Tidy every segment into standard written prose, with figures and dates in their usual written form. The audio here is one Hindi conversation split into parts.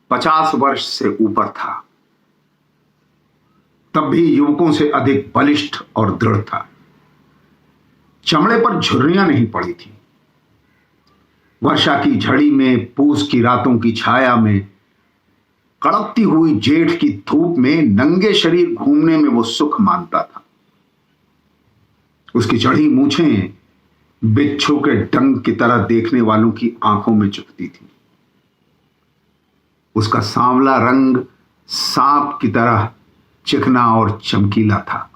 50 वर्ष से ऊपर था, तब भी युवकों से अधिक बलिष्ठ और दृढ़ था। चमड़े पर झुर्रियां नहीं पड़ी थी। वर्षा की झड़ी में, पूस की रातों की छाया में, कड़कती हुई जेठ की धूप में नंगे शरीर घूमने में वो सुख मानता था। उसकी चढ़ी मूछें बिच्छू के डंक की तरह देखने वालों की आंखों में चुभती थी। उसका सांवला रंग सांप की तरह चिकना और चमकीला था।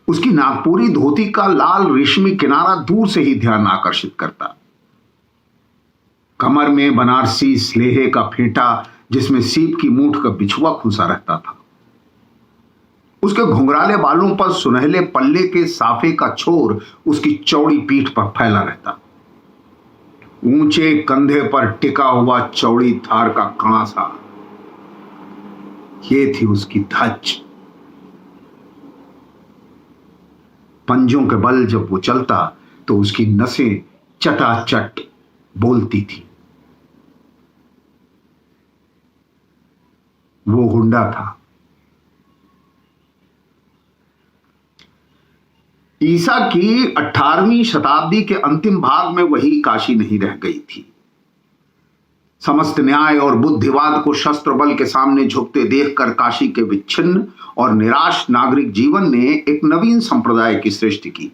उसकी नागपुरी धोती का लाल रेशमी किनारा दूर से ही ध्यान आकर्षित करता। कमर में बनारसी स्लेहे का फेंटा जिसमें सीप की मूठ का बिछुआ खुसा रहता था। उसके घुंघराले बालों पर सुनहले पल्ले के साफे का छोर उसकी चौड़ी पीठ पर फैला रहता। ऊंचे कंधे पर टिका हुआ चौड़ी थार का कांसा, ये थी उसकी धज। पंजों के बल जब वो चलता तो उसकी नसें चटाचट बोलती थी। वो गुंडा था। ईसा की 18वीं शताब्दी के अंतिम भाग में वही काशी नहीं रह गई थी। समस्त न्याय और बुद्धिवाद को शस्त्र बल के सामने झुकते देखकर काशी के विच्छिन्न और निराश नागरिक जीवन ने एक नवीन संप्रदाय की सृष्टि की।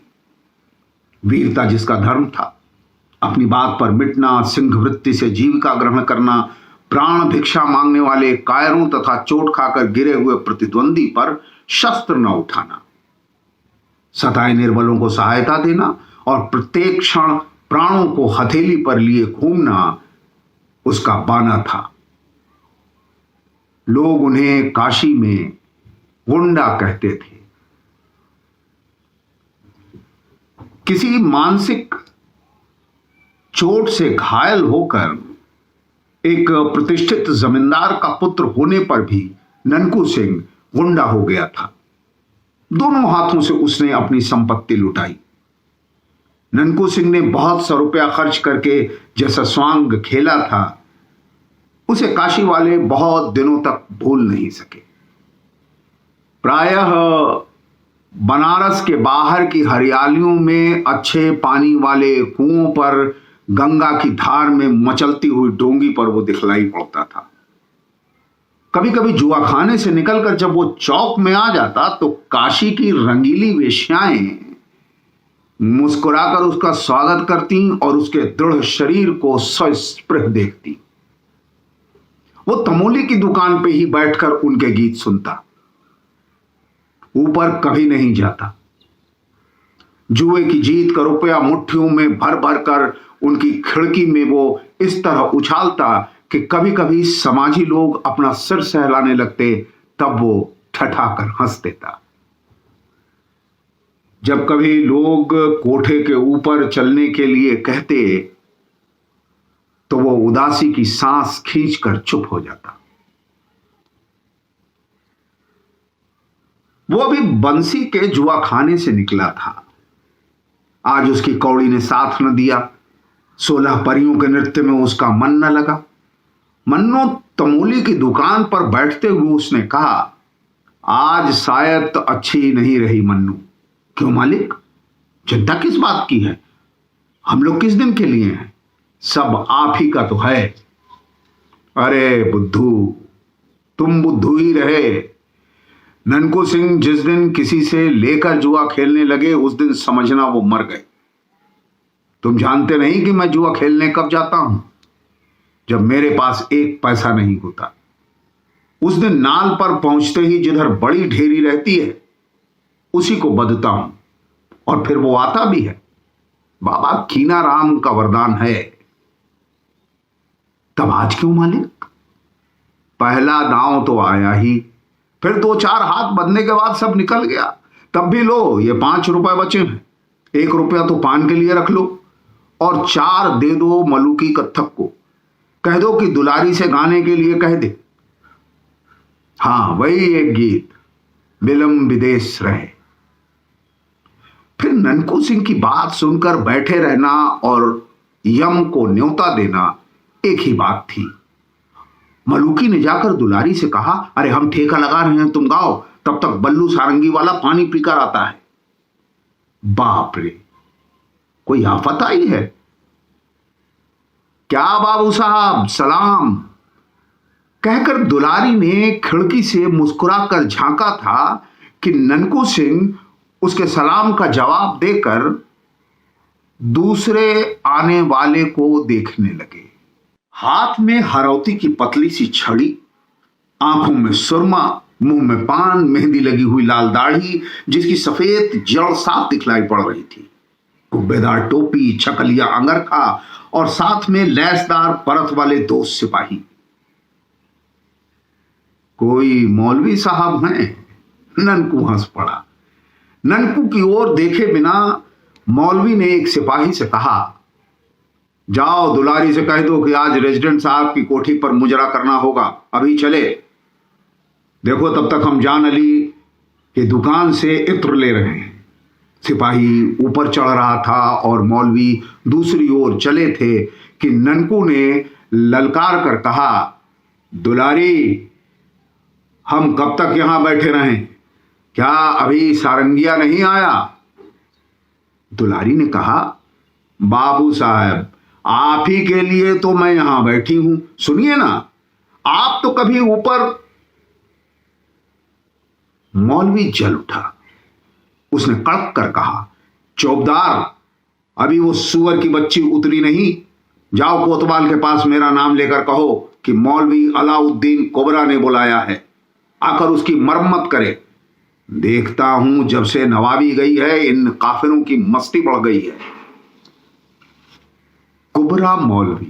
वीरता जिसका धर्म था, अपनी बात पर मिटना, सिंह वृत्ति से जीविका ग्रहण करना, प्राण भिक्षा मांगने वाले कायरों तथा चोट खाकर गिरे हुए प्रतिद्वंदी पर शस्त्र न उठाना, सताए निर्बलों को सहायता देना और प्रत्येक क्षण प्राणों को हथेली पर लिए घूमना उसका बाना था। लोग उन्हें काशी में गुंडा कहते थे। किसी मानसिक चोट से घायल होकर एक प्रतिष्ठित जमींदार का पुत्र होने पर भी ननकू सिंह गुंडा हो गया था। दोनों हाथों से उसने अपनी संपत्ति लुटाई। ननकू सिंह ने बहुत सा रुपया खर्च करके जैसा स्वांग खेला था, उसे काशी वाले बहुत दिनों तक भूल नहीं सके। प्रायः बनारस के बाहर की हरियालियों में, अच्छे पानी वाले कुओं पर, गंगा की धार में मचलती हुई डोंगी पर वो दिखलाई पड़ता था। कभी कभी जुआ खाने से निकलकर जब वो चौक में आ जाता तो काशी की रंगीली वेश्याएं मुस्कुराकर उसका स्वागत करती और उसके दृढ़ शरीर को सस्पृह देखती। वो तमोली की दुकान पे ही बैठकर उनके गीत सुनता, ऊपर कभी नहीं जाता। जुए की जीत का रुपया मुट्ठियों में भर भर कर उनकी खिड़की में वो इस तरह उछालता कि कभी कभी समाजी लोग अपना सिर सहलाने लगते, तब वो ठठाकर हंस देता। जब कभी लोग कोठे के ऊपर चलने के लिए कहते तो वो उदासी की सांस खींचकर चुप हो जाता। वो अभी बंसी के जुआ खाने से निकला था। आज उसकी कौड़ी ने साथ न दिया। 16 परियों के नृत्य में उसका मन न लगा। मन्नो तमोली की दुकान पर बैठते हुए उसने कहा, आज शायद अच्छी नहीं रही मन्नू। क्यों मालिक, चिंता किस बात की है? हम लोग किस दिन के लिए हैं? सब आप ही का तो है। अरे बुद्धू, तुम बुद्धू ही रहे। ननकू सिंह जिस दिन किसी से लेकर जुआ खेलने लगे उस दिन समझना वो मर गए। तुम जानते नहीं कि मैं जुआ खेलने कब जाता हूं? जब मेरे पास एक पैसा नहीं होता। उस दिन नाल पर पहुंचते ही जिधर बड़ी ढेरी रहती है उसी को बदता हूं, और फिर वो आता भी है। बाबा कीना राम का वरदान है। तब आज क्यों मालिक? पहला दांव तो आया ही, फिर 2-4 हाथ बदने के बाद सब निकल गया। तब भी लो, ये 5 रुपए बचे हैं। 1 रुपया तो पान के लिए रख लो और 4 दे दो मलुकी कत्थक को। कह दो कि दुलारी से गाने के लिए कह दे। हाँ, वही एक गीत, बिलम विदेश रहे। फिर ननकू सिंह की बात सुनकर बैठे रहना और यम को न्योता देना एक ही बात थी। मलूकी ने जाकर दुलारी से कहा, अरे हम ठेका लगा रहे हैं, तुम गाओ, तब तक बल्लू सारंगी वाला पानी पीकर आता है। बाप रे, कोई आफत आई है क्या बाबू साहब, सलाम, कहकर दुलारी ने खिड़की से मुस्कुराकर झांका था कि ननकू सिंह उसके सलाम का जवाब देकर दूसरे आने वाले को देखने लगे। हाथ में हरौती की पतली सी छड़ी, आंखों में सुरमा, मुंह में पान, मेहंदी लगी हुई लाल दाढ़ी जिसकी सफेद जड़ साफ दिखलाई पड़ रही थी, कुब्बेदार टोपी, छकलिया अंगरखा और साथ में लैसदार परत वाले दो सिपाही। कोई मौलवी साहब हैं? ननकू हंस पड़ा। ननकू की ओर देखे बिना मौलवी ने एक सिपाही से कहा, जाओ दुलारी से कह दो कि आज रेजिडेंट साहब की कोठी पर मुजरा करना होगा, अभी चले। देखो तब तक हम जान अली की दुकान से इत्र ले रहे हैं। सिपाही ऊपर चढ़ रहा था और मौलवी दूसरी ओर चले थे कि ननकू ने ललकार कर कहा, दुलारी, हम कब तक यहां बैठे रहें? क्या अभी सारंगिया नहीं आया? दुलारी ने कहा, बाबू साहब, आप ही के लिए तो मैं यहां बैठी हूं, सुनिए ना, आप तो कभी ऊपर। मौलवी जल उठा। उसने कड़क कर कहा, चौबदार, अभी वो सुअर की बच्ची उतरी नहीं, जाओ कोतवाल के पास मेरा नाम लेकर कहो कि मौलवी अलाउद्दीन कोबरा ने बुलाया है, आकर उसकी मरम्मत करे। देखता हूं जब से नवाबी गई है इन काफिरों की मस्ती बढ़ गई है। कुबरा मौलवी,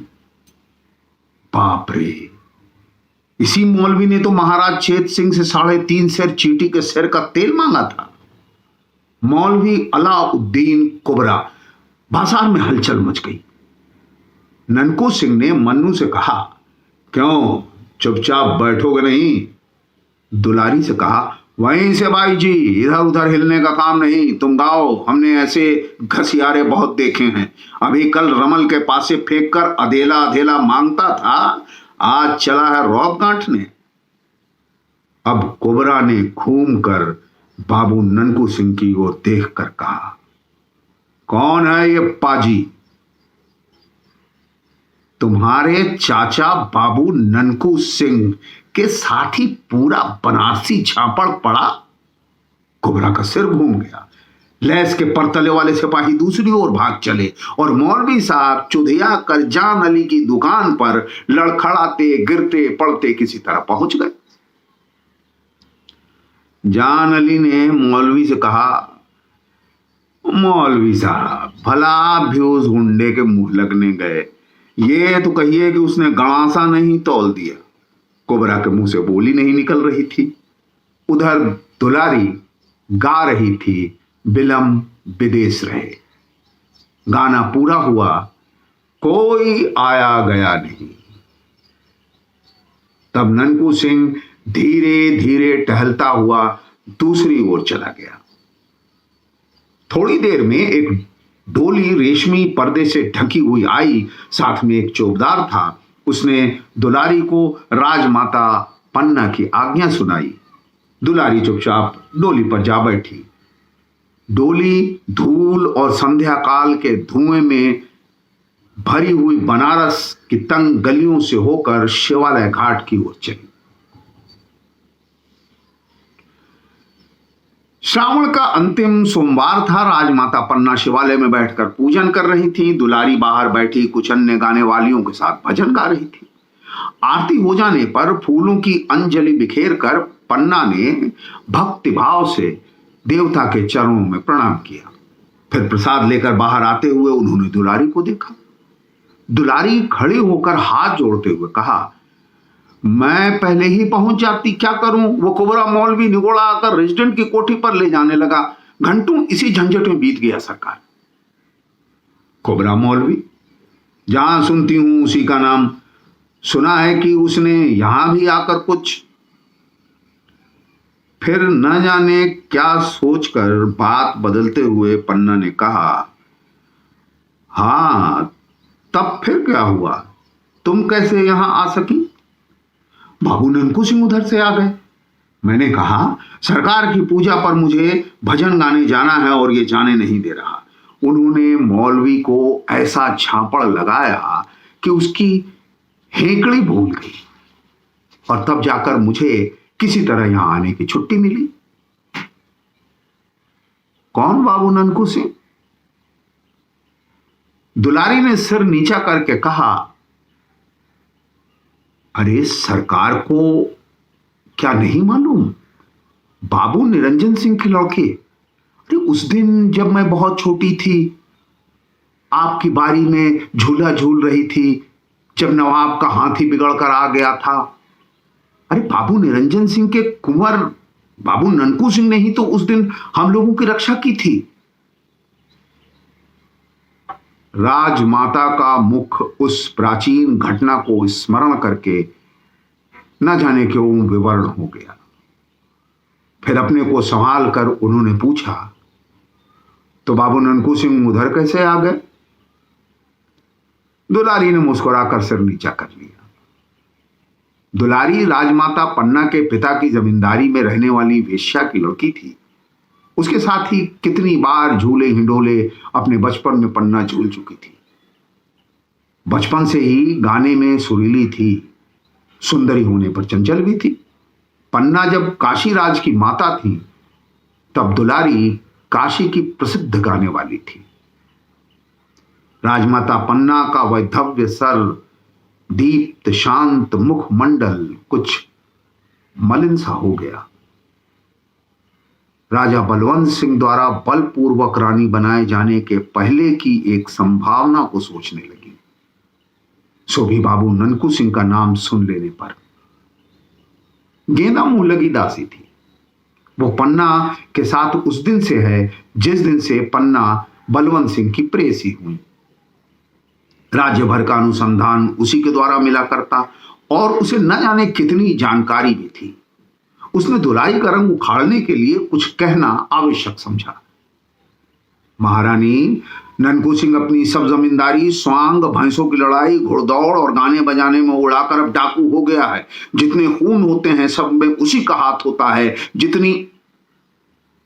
बाप रे, इसी मौलवी ने तो महाराज चेत सिंह से 3.5 सेर चींटी के सिर का तेल मांगा था। मौलवी अलाउद्दीन कुबरा। बाजार में हलचल मच गई। ननकू सिंह ने मन्नू से कहा, क्यों चुपचाप बैठोगे नहीं? दुलारी से कहा, वहीं से भाई जी, इधर उधर हिलने का काम नहीं, तुम गाओ, हमने ऐसे घसियारे बहुत देखे हैं। अभी कल रमल के पासे फेंक कर अधेला अधेला मांगता था, आज चला है रौब गांठने। अब कोबरा ने घूम कर बाबू ननकू सिंह की ओर देख कर कहा, कौन है ये पाजी? तुम्हारे चाचा बाबू ननकू सिंह के साथ ही पूरा बनारसी झापड़ पड़ा। कोबरा का सिर घूम गया। लैस के परतले वाले सिपाही दूसरी ओर भाग चले और मौलवी साहब चुधिया कर जान अली की दुकान पर लड़खड़ाते गिरते पड़ते किसी तरह पहुंच गए। जान अली ने मौलवी से कहा, मौलवी साहब, भला आप भी उस गुंडे के मुंह लगने गए, ये तो कहिए कि उसने गणासा नहीं तौल दिया। कोबरा के मुंह से बोली नहीं निकल रही थी। उधर दुलारी गा रही थी, बिलम विदेश रहे। गाना पूरा हुआ, कोई आया गया नहीं। तब ननकू सिंह धीरे धीरे टहलता हुआ दूसरी ओर चला गया। थोड़ी देर में एक डोली रेशमी पर्दे से ढकी हुई आई, साथ में एक चौबदार था। उसने दुलारी को राजमाता पन्ना की आज्ञा सुनाई। दुलारी चुपचाप डोली पर जा बैठी। डोली धूल और संध्या काल के धुएं में भरी हुई बनारस की तंग गलियों से होकर शिवालय घाट की ओर चली। श्रावण का अंतिम सोमवार था। राजमाता पन्ना शिवालय में बैठकर पूजन कर रही थी। दुलारी बाहर बैठी कुछ अन्य गाने वालियों के साथ भजन गा रही थी। आरती हो जाने पर फूलों की अंजलि बिखेर कर पन्ना ने भक्ति भाव से देवता के चरणों में प्रणाम किया। फिर प्रसाद लेकर बाहर आते हुए उन्होंने दुलारी को देखा। दुलारी खड़ी होकर हाथ जोड़ते हुए कहा, मैं पहले ही पहुंच जाती, क्या करूं? वो कुबरा मौलवी निगोड़ा आकर रेजिडेंट की कोठी पर ले जाने लगा। घंटों इसी झंझट में बीत गया सरकार। कुबरा मौलवी, जहां सुनती हूं उसी का नाम। सुना है कि उसने यहां भी आकर कुछ। फिर न जाने क्या सोचकर बात बदलते हुए पन्ना ने कहा, हां, तब फिर क्या हुआ? तुम कैसे यहां आ सकी? बाबू ननकू सिंह उधर से आ गए। मैंने कहा, सरकार की पूजा पर मुझे भजन गाने जाना है और ये जाने नहीं दे रहा। उन्होंने मौलवी को ऐसा झापड़ लगाया कि उसकी हेकड़ी भूल गई और तब जाकर मुझे किसी तरह यहां आने की छुट्टी मिली। कौन बाबू ननकू सिंह? दुलारी ने सिर नीचा करके कहा, अरे सरकार को क्या नहीं मालूम? बाबू निरंजन सिंह की लड़की। अरे उस दिन जब मैं बहुत छोटी थी, आपकी बारी में झूला झूल रही थी, जब नवाब का हाथी बिगड़ कर आ गया था। अरे बाबू निरंजन सिंह के कुंवर बाबू ननकू सिंह ने ही तो उस दिन हम लोगों की रक्षा की थी। राजमाता का मुख उस प्राचीन घटना को स्मरण करके न जाने क्यों विवर्ण हो गया। फिर अपने को संभाल कर उन्होंने पूछा, तो बाबू ननकू सिंह उधर कैसे आ गए? दुलारी ने मुस्कुराकर सिर नीचा कर लिया। दुलारी राजमाता पन्ना के पिता की जमींदारी में रहने वाली वेश्या की लड़की थी। उसके साथ ही कितनी बार झूले हिंडोले अपने बचपन में पन्ना झूल चुकी थी। बचपन से ही गाने में सुरीली थी, सुंदरी होने पर चंचल भी थी। पन्ना जब काशी राज की माता थी, तब दुलारी काशी की प्रसिद्ध गाने वाली थी। राजमाता पन्ना का वैधव्य सर, दीप्त शांत मुखमंडल कुछ मलिन सा हो गया। राजा बलवंत सिंह द्वारा बलपूर्वक रानी बनाए जाने के पहले की एक संभावना को सोचने लगी। सो भी बाबू ननकू सिंह का नाम सुन लेने पर गेंदा मुंह लगी दासी थी। वो पन्ना के साथ उस दिन से है जिस दिन से पन्ना बलवंत सिंह की प्रेसी हुई। राज्य भर का अनुसंधान उसी के द्वारा मिला करता और उसे न जाने कितनी जानकारी भी थी। उसने दुलाई का रंग उखाड़ने के लिए कुछ कहना आवश्यक समझा। महारानी, ननकू सिंह अपनी सब जमींदारी, स्वांग, भैंसों की लड़ाई, घुड़दौड़ और गाने बजाने में उड़ाकर अब डाकू हो गया है। जितने खून होते हैं सब में उसी का हाथ होता है। जितनी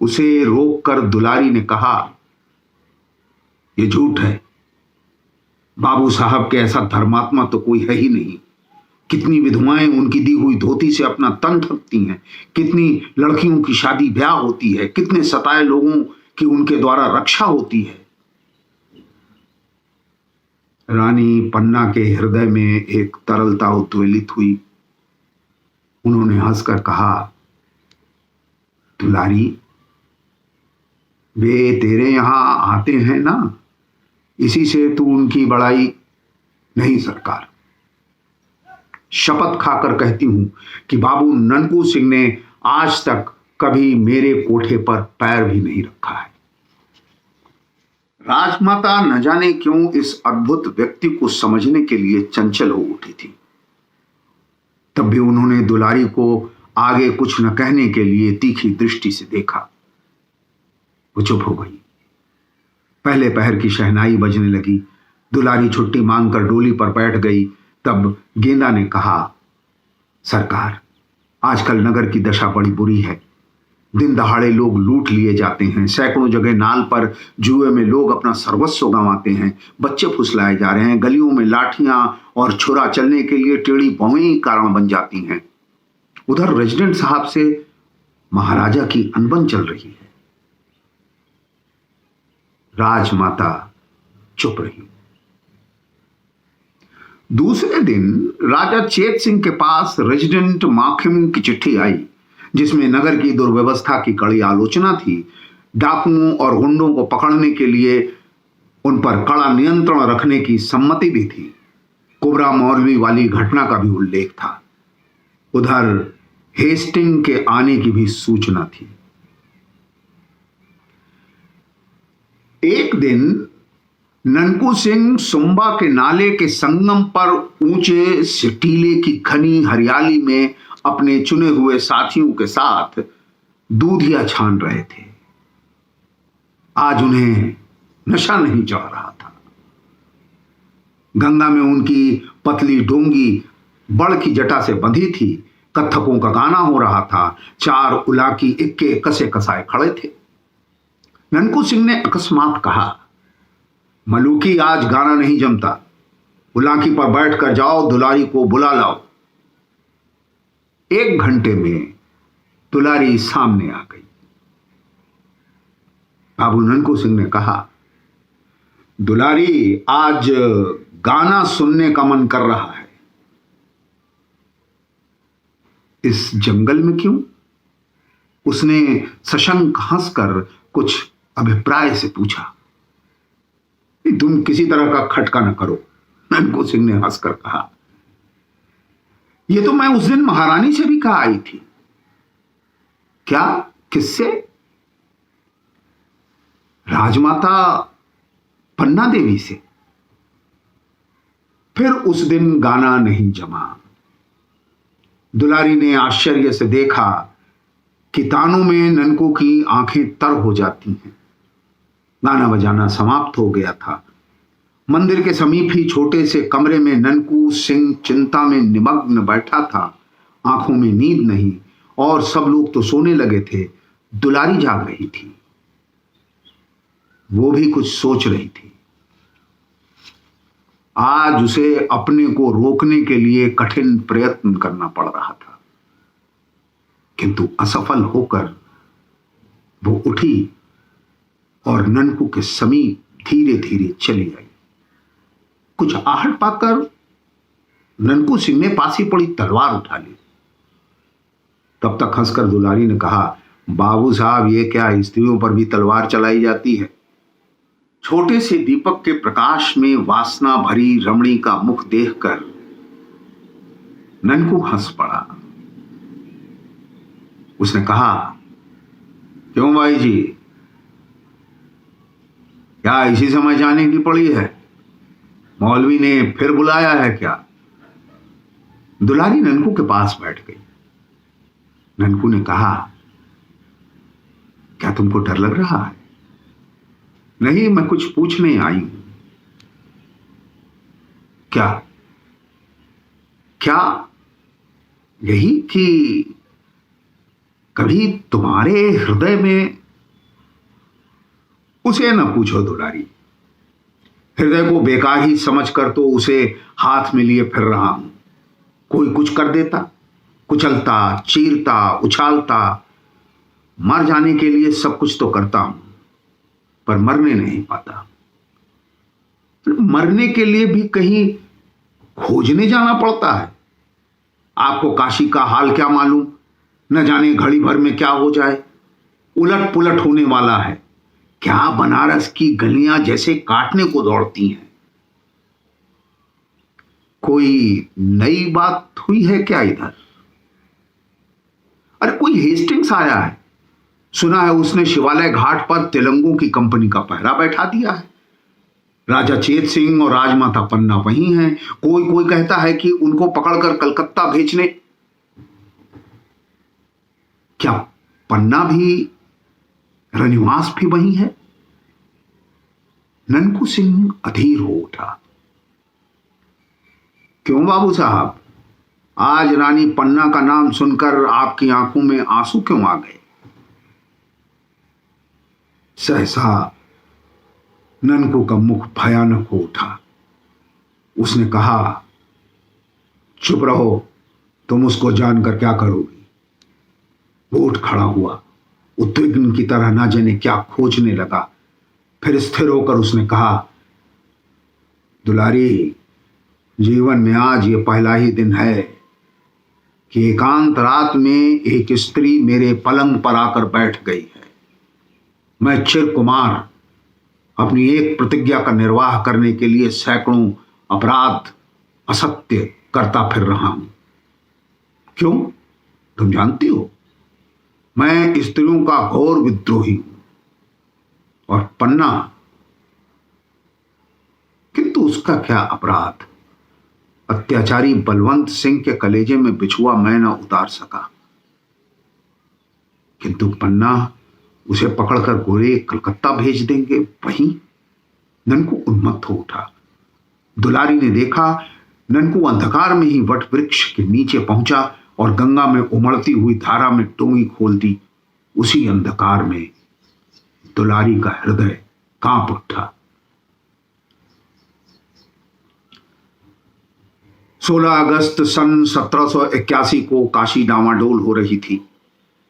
उसे रोककर दुलारी ने कहा, यह झूठ है। बाबू साहब के ऐसा धर्मात्मा तो कोई है ही नहीं। कितनी विधवाएं उनकी दी हुई धोती से अपना तन ढकती हैं, कितनी लड़कियों की शादी ब्याह होती है, कितने सताए लोगों की उनके द्वारा रक्षा होती है। रानी पन्ना के हृदय में एक तरलता उद्वेलित हुई। उन्होंने हंसकर कहा, दुलारी, वे तेरे यहां आते हैं ना, इसी से तू उनकी बड़ाई। नहीं सरकार, शपथ खाकर कहती हूं कि बाबू ननकू सिंह ने आज तक कभी मेरे कोठे पर पैर भी नहीं रखा है। राजमाता न जाने क्यों इस अद्भुत व्यक्ति को समझने के लिए चंचल हो उठी थी। तब भी उन्होंने दुलारी को आगे कुछ न कहने के लिए तीखी दृष्टि से देखा। वो चुप हो गई। पहले पहर की शहनाई बजने लगी। दुलारी छुट्टी मांगकर डोली पर बैठ गई। तब गेंदा ने कहा, सरकार, आजकल नगर की दशा बड़ी बुरी है। दिन दहाड़े लोग लूट लिए जाते हैं। सैकड़ों जगह नाल पर जुए में लोग अपना सर्वस्व गंवाते हैं। बच्चे फुसलाए जा रहे हैं। गलियों में लाठियां और छुरा चलने के लिए टेढ़ी भौएं ही कारण बन जाती हैं। उधर रेजिडेंट साहब से महाराजा की अनबन चल रही है। राजमाता चुप रही। दूसरे दिन राजा चेत सिंह के पास रेजिडेंट माखिम की चिट्ठी आई, जिसमें नगर की दुर्व्यवस्था की कड़ी आलोचना थी। डाकुओं और गुंडों को पकड़ने के लिए उन पर कड़ा नियंत्रण रखने की सम्मति भी थी। कुबरा मौलवी वाली घटना का भी उल्लेख था। उधर हेस्टिंग के आने की भी सूचना थी। एक दिन ननकू सिंह सुंबा के नाले के संगम पर ऊंचे सिटीले की घनी हरियाली में अपने चुने हुए साथियों के साथ दूधिया छान रहे थे। आज उन्हें नशा नहीं चढ़ रहा था। गंगा में उनकी पतली डोंगी बड़ की जटा से बंधी थी, कत्थकों का गाना हो रहा था, 4 उलाकी इक्के कसे कसाए खड़े थे। ननकू सिंह ने अकस्मात कहा, मलूकी आज गाना नहीं जमता, उलाकी पर बैठ कर जाओ, दुलारी को बुला लाओ। 1 घंटे में दुलारी सामने आ गई। बाबू ननकू सिंह ने कहा, दुलारी आज गाना सुनने का मन कर रहा है। इस जंगल में क्यों? उसने सशंक हंसकर कुछ अभिप्राय से पूछा। तुम किसी तरह का खटका न करो, ननकू सिंह ने हंसकर कहा। यह तो मैं उस दिन महारानी से भी कहा आई थी। क्या? किससे? राजमाता पन्ना देवी से। फिर उस दिन गाना नहीं जमा। दुलारी ने आश्चर्य से देखा कि तानों में ननकू की आंखें तर हो जाती हैं। गाना बजाना समाप्त हो गया था। मंदिर के समीप ही छोटे से कमरे में ननकू सिंह चिंता में निमग्न बैठा था। आंखों में नींद नहीं और सब लोग तो सोने लगे थे। दुलारी जाग रही थी। वो भी कुछ सोच रही थी। आज उसे अपने को रोकने के लिए कठिन प्रयत्न करना पड़ रहा था, किंतु असफल होकर वो उठी और ननकू के समीप धीरे धीरे चली आई। कुछ आहट पाकर ननकू सिंह ने पास ही पड़ी तलवार उठा ली। तब तक हंसकर दुलारी ने कहा, बाबू साहब, ये क्या, स्त्रियों पर भी तलवार चलाई जाती है? छोटे से दीपक के प्रकाश में वासना भरी रमणी का मुख देखकर ननकू हंस पड़ा। उसने कहा, क्यों भाई जी, क्या इसी समय जाने की पड़ी है? मौलवी ने फिर बुलाया है क्या? दुलारी ननकू के पास बैठ गई। ननकू ने कहा, क्या तुमको डर लग रहा है? नहीं, मैं कुछ पूछने आई हूं। क्या? क्या? यही कि कभी तुम्हारे हृदय में, उसे न पूछो दुलारी, हृदय को बेकार ही समझकर तो उसे हाथ में लिए फिर रहा हूं। कोई कुछ कर देता, कुचलता, चीरता, उछालता, मर जाने के लिए सब कुछ तो करता हूं, पर मरने नहीं पाता। मरने के लिए भी कहीं खोजने जाना पड़ता है। आपको काशी का हाल क्या मालूम, न जाने घड़ी भर में क्या हो जाए। उलट पुलट होने वाला है। क्या बनारस की गलियां जैसे काटने को दौड़ती हैं। कोई नई बात हुई है क्या इधर? अरे, कोई हेस्टिंग्स आया है। सुना है उसने शिवालय घाट पर तेलंगों की कंपनी का पहरा बैठा दिया है। राजा चेत सिंह और राजमाता पन्ना वहीं हैं। कोई कोई कहता है कि उनको पकड़कर कलकत्ता भेजने। क्या पन्ना भी, रनिवास भी वहीं है? ननकू सिंह अधीर हो उठा। क्यों बाबू साहब, आज रानी पन्ना का नाम सुनकर आपकी आंखों में आंसू क्यों आ गए? सहसा ननकू का मुख भयानक हो उठा। उसने कहा, चुप रहो, तुम उसको जानकर क्या करोगी? वो उठ खड़ा हुआ, उद्विग्न की तरह ना जाने क्या खोजने लगा। फिर स्थिर होकर उसने कहा, दुलारी, जीवन में आज ये पहला ही दिन है कि एकांत रात में एक स्त्री मेरे पलंग पर आकर बैठ गई है। मैं चिरकुमार अपनी एक प्रतिज्ञा का निर्वाह करने के लिए सैकड़ों अपराध, असत्य करता फिर रहा हूं। क्यों? तुम जानती हो, मैं स्त्रियों का घोर विद्रोही हूं। और पन्ना, किंतु उसका क्या अपराध? अत्याचारी बलवंत सिंह के कलेजे में बिछुआ मैं न उतार सका, किंतु पन्ना उसे पकड़कर गोरे कलकत्ता भेज देंगे। वहीं ननकू उन्मत्त हो उठा। दुलारी ने देखा ननकू अंधकार में ही वट वृक्ष के नीचे पहुंचा और गंगा में उमड़ती हुई धारा में डोंगी खोल दी। उसी अंधकार में दुलारी का हृदय कांप उठा। 16 अगस्त सन 1781 को काशी डामाडोल हो रही थी।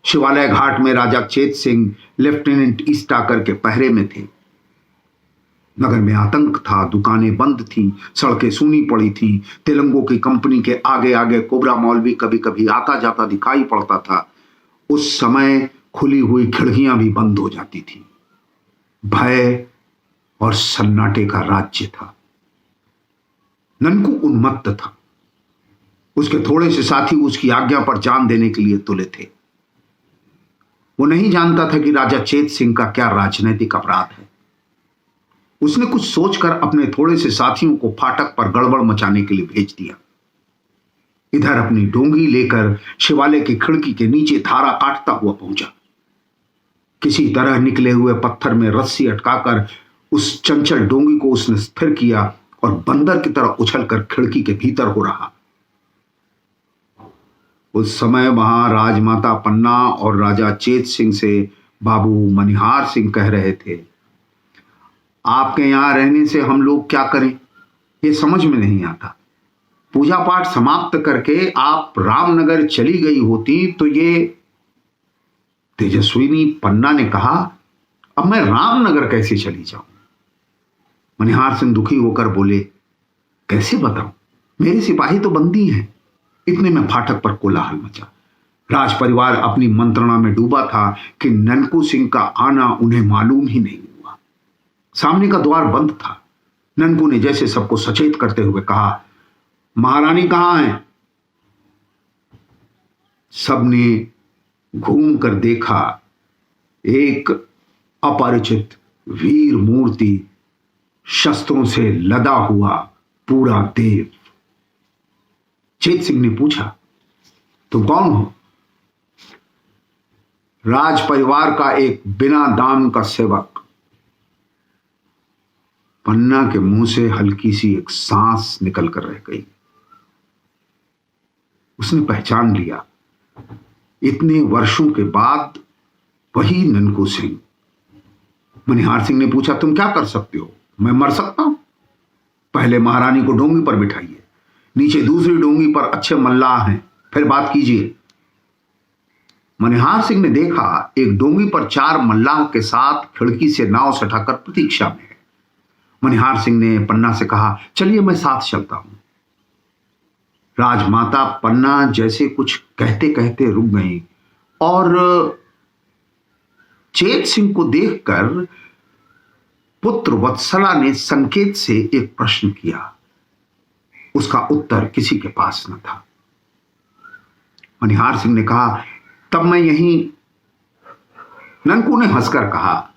शिवालय घाट में राजा चेत सिंह लेफ्टिनेंट ईस्टाकर के पहरे में थे। नगर में आतंक था, दुकानें बंद थी, सड़कें सूनी पड़ी थी। तेलंगों की कंपनी के आगे आगे कोबरा मौलवी कभी कभी आता जाता दिखाई पड़ता था। उस समय खुली हुई खिड़कियां भी बंद हो जाती थी। भय और सन्नाटे का राज्य था। ननकू उन्मत्त था। उसके थोड़े से साथी उसकी आज्ञा पर जान देने के लिए तुले थे। वो नहीं जानता था कि राजा चेत सिंह का क्या राजनीतिक अपराध है। उसने कुछ सोचकर अपने थोड़े से साथियों को फाटक पर गड़बड़ मचाने के लिए भेज दिया। इधर अपनी डोंगी लेकर शिवालय की खिड़की के नीचे धारा काटता हुआ पहुंचा। किसी तरह निकले हुए पत्थर में रस्सी अटकाकर उस चंचल डोंगी को उसने स्थिर किया और बंदर की तरह उछलकर खिड़की के भीतर हो रहा। उस समय वहां राजमाता पन्ना और राजा चेत सिंह से बाबू मनिहार सिंह कह रहे थे, आपके यहां रहने से हम लोग क्या करें, ये समझ में नहीं आता। पूजा पाठ समाप्त करके आप रामनगर चली गई होती तो ये। तेजस्विनी पन्ना ने कहा, अब मैं रामनगर कैसे चली जाऊं? मनिहार सिंह दुखी होकर बोले, कैसे बताऊं, मेरे सिपाही तो बंदी हैं। इतने में फाटक पर कोलाहल मचा। राज परिवार अपनी मंत्रणा में डूबा था कि ननकू सिंह का आना उन्हें मालूम ही नहीं हुआ। सामने का द्वार बंद था। ननकू ने जैसे सबको सचेत करते हुए कहा, महारानी कहां है? सबने घूम कर देखा। एक अपरिचित वीर मूर्ति, शस्त्रों से लदा हुआ पूरा देव। चेत सिंह ने पूछा, तुम कौन हो? राज परिवार का एक बिना दाम का सेवक। पन्ना के मुंह से हल्की सी एक सांस निकल कर रह गई। उसने पहचान लिया, इतने वर्षों के बाद वही ननकू सिंह। मनिहार सिंह ने पूछा, तुम क्या कर सकते हो? मैं मर सकता हूं। पहले महारानी को डोंगी पर बिठाइए, नीचे दूसरी डोंगी पर अच्छे मल्लाह हैं, फिर बात कीजिए। मनिहार सिंह ने देखा एक डोंगी पर 4 मल्लाह के साथ खिड़की से नाव सटाकर प्रतीक्षा में है। मनिहार सिंह ने पन्ना से कहा, चलिए मैं साथ चलता हूं। राजमाता पन्ना जैसे कुछ कहते कहते रुक गई और चेत सिंह को देखकर पुत्र वत्सला ने संकेत से एक प्रश्न किया। उसका उत्तर किसी के पास न था। मनिहार सिंह ने कहा, तब मैं यहीं। ननकू ने हंसकर कहा,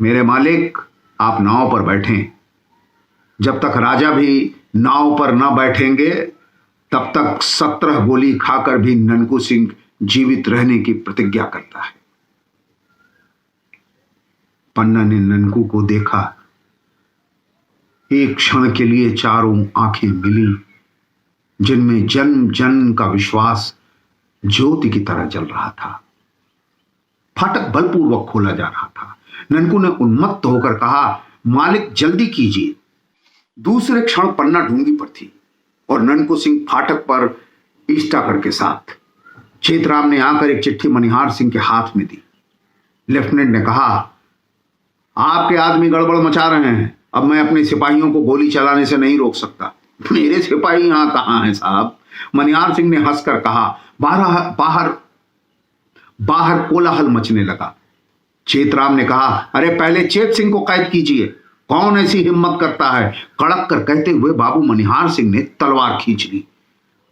मेरे मालिक आप नाव पर बैठें। जब तक राजा भी नाव पर न बैठेंगे तब तक 17 गोली खाकर भी ननकू सिंह जीवित रहने की प्रतिज्ञा करता है। पन्ना ने ननकू को देखा। एक क्षण के लिए चारों आंखें मिली, जिनमें जन्म जन्म का विश्वास ज्योति की तरह जल रहा था। फाटक बलपूर्वक खोला जा रहा था। ननकू ने उन्मत्त होकर कहा, मालिक जल्दी कीजिए। दूसरे क्षण पन्ना डूंगी पर थी और ननकू सिंह फाटक पर ईस्टाकर के साथ। चेतराम ने आकर एक चिट्ठी मनिहार सिंह के हाथ में दी। लेफ्टिनेंट ने कहा, आपके आदमी गड़बड़ मचा रहे हैं, अब मैं अपने सिपाहियों को गोली चलाने से नहीं रोक सकता। मेरे सिपाही यहां कहां हैं साहब? मनिहार सिंह ने हंसकर कहा। बाहर कोलाहल मचने लगा। चेतराम ने कहा, अरे पहले चेत सिंह को कैद कीजिए, कौन ऐसी हिम्मत करता है? कड़क कर कहते हुए बाबू मनिहार सिंह ने तलवार खींच ली।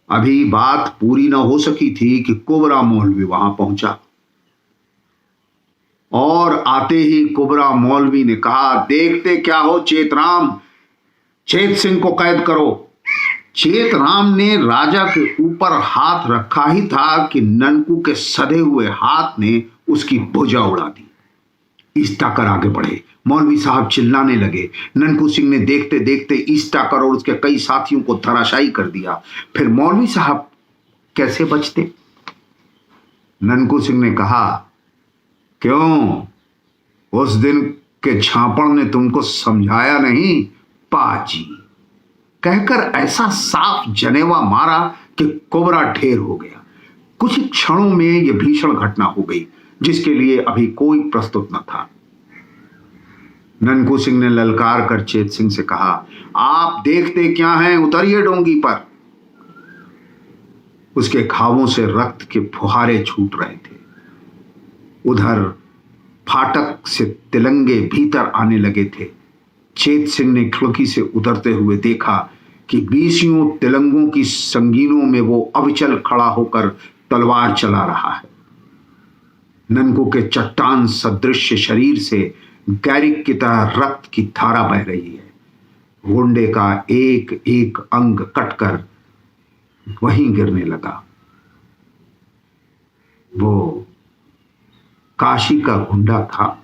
अभी बात पूरी न हो सकी थी कि कोबरा मौलवी वहां पहुंचा और आते ही कोबरा मौलवी ने कहा, देखते क्या हो चेतराम, चेत सिंह को कैद करो। चेतराम ने राजा के ऊपर हाथ रखा ही था कि ननकू के सधे हुए हाथ ने उसकी भुजा उड़ा दी। ईस्टाकर आगे बढ़े। मौलवी साहब चिल्लाने लगे। ननकू सिंह ने देखते देखते ईस्टाकर और उसके कई साथियों को धराशायी कर दिया। फिर मौलवी साहब कैसे बचते? ननकू सिंह ने कहा, क्यों, उस दिन के छापड़ ने तुमको समझाया नहीं? पाजी कहकर ऐसा साफ जनेवा मारा कि कोबरा ढेर हो गया। कुछ ही क्षणों में यह भीषण घटना हो गई जिसके लिए अभी कोई प्रस्तुत न था। ननकू सिंह ने ललकार कर चेत सिंह से कहा, आप देखते क्या हैं, उतरिए डोंगी पर। उसके घावों से रक्त के फुहारे छूट रहे थे। उधर फाटक से तिलंगे भीतर आने लगे थे। चेत सिंह ने खिड़की से उतरते हुए देखा कि 20 तिलंगों की संगीनों में वो अविचल खड़ा होकर तलवार चला रहा है। ननकू के चट्टान सदृश शरीर से गैरिक की तरह रक्त की धारा बह रही है। गुंडे का एक एक अंग कटकर वहीं गिरने लगा। वो काशी का गुंडा था।